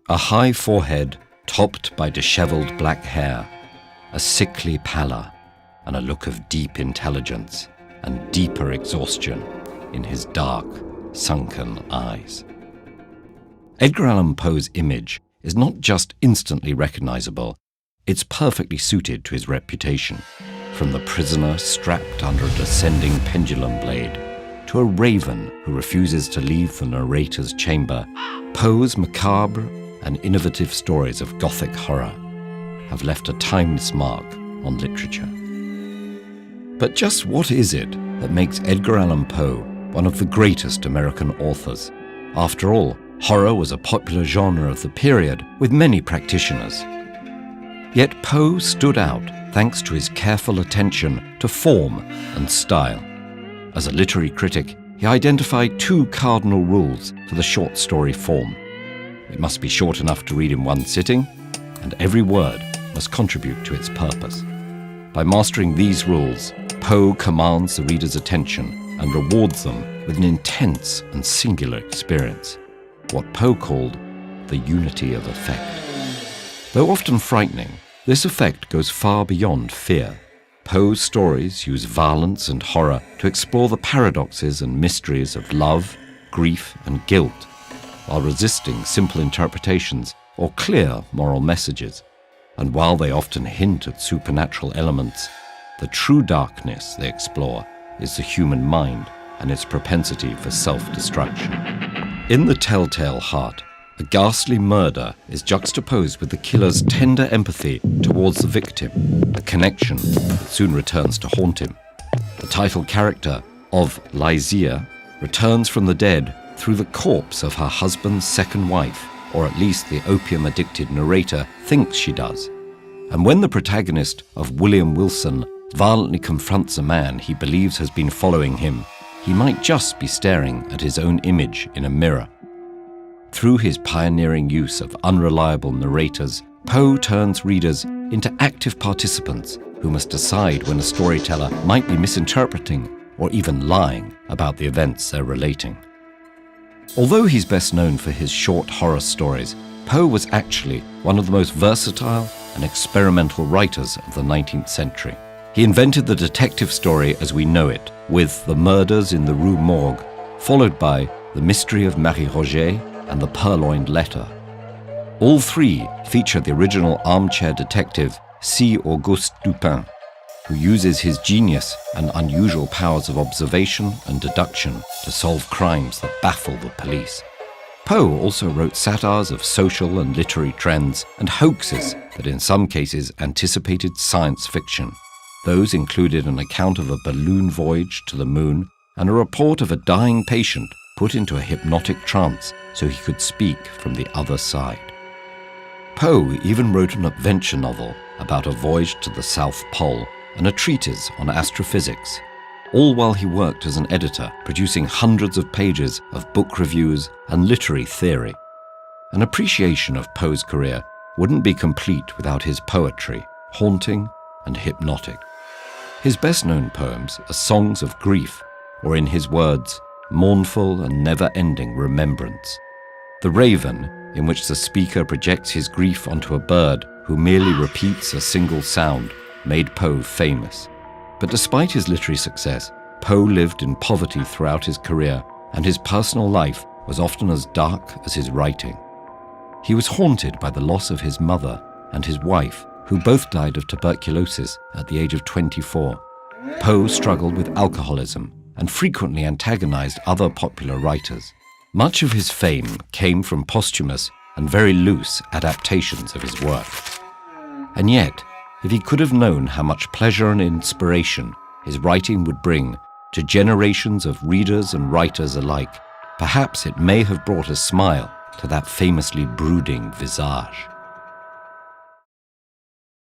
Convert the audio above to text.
A high forehead topped by disheveled black hair, a sickly pallor, and a look of deep intelligence and deeper exhaustion in his dark, sunken eyes. Edgar Allan Poe's image is not just instantly recognizable, it's perfectly suited to his reputation, from the prisoner strapped under a descending pendulum blade to a raven who refuses to leave the narrator's chamber. Poe's macabre and innovative stories of Gothic horror have left a timeless mark on literature. But just what is it that makes Edgar Allan Poe one of the greatest American authors? After all, horror was a popular genre of the period with many practitioners. Yet Poe stood out thanks to his careful attention to form and style. As a literary critic, he identified two cardinal rules for the short story form. It must be short enough to read in one sitting, and every word must contribute to its purpose. By mastering these rules, Poe commands the reader's attention and rewards them with an intense and singular experience, what Poe called the unity of effect. Though often frightening, this effect goes far beyond fear. Poe's stories use violence and horror to explore the paradoxes and mysteries of love, grief, and guilt, while resisting simple interpretations or clear moral messages. And while they often hint at supernatural elements, the true darkness they explore is the human mind and its propensity for self-destruction. In The Telltale Heart, a ghastly murder is juxtaposed with the killer's tender empathy towards the victim, a connection that soon returns to haunt him. The title character of Lysia returns from the dead through the corpse of her husband's second wife, or at least the opium-addicted narrator thinks she does. And when the protagonist of William Wilson violently confronts a man he believes has been following him, he might just be staring at his own image in a mirror. Through his pioneering use of unreliable narrators, Poe turns readers into active participants who must decide when a storyteller might be misinterpreting or even lying about the events they're relating. Although he's best known for his short horror stories, Poe was actually one of the most versatile and experimental writers of the 19th century. He invented the detective story as we know it, with The Murders in the Rue Morgue, followed by The Mystery of Marie Roget and The Purloined Letter. All three feature the original armchair detective C. Auguste Dupin, who uses his genius and unusual powers of observation and deduction to solve crimes that baffle the police. Poe also wrote satires of social and literary trends and hoaxes that in some cases anticipated science fiction. Those included an account of a balloon voyage to the moon and a report of a dying patient put into a hypnotic trance so he could speak from the other side. Poe even wrote an adventure novel about a voyage to the South Pole and a treatise on astrophysics, all while he worked as an editor, producing hundreds of pages of book reviews and literary theory. An appreciation of Poe's career wouldn't be complete without his poetry, haunting and hypnotic. His best-known poems are songs of grief, or in his words, mournful and never-ending remembrance. The Raven, in which the speaker projects his grief onto a bird who merely repeats a single sound, made Poe famous. But despite his literary success, Poe lived in poverty throughout his career, and his personal life was often as dark as his writing. He was haunted by the loss of his mother and his wife, who both died of tuberculosis at the age of 24. Poe struggled with alcoholism and frequently antagonized other popular writers. Much of his fame came from posthumous and very loose adaptations of his work. And yet, if he could have known how much pleasure and inspiration his writing would bring to generations of readers and writers alike, perhaps it may have brought a smile to that famously brooding visage.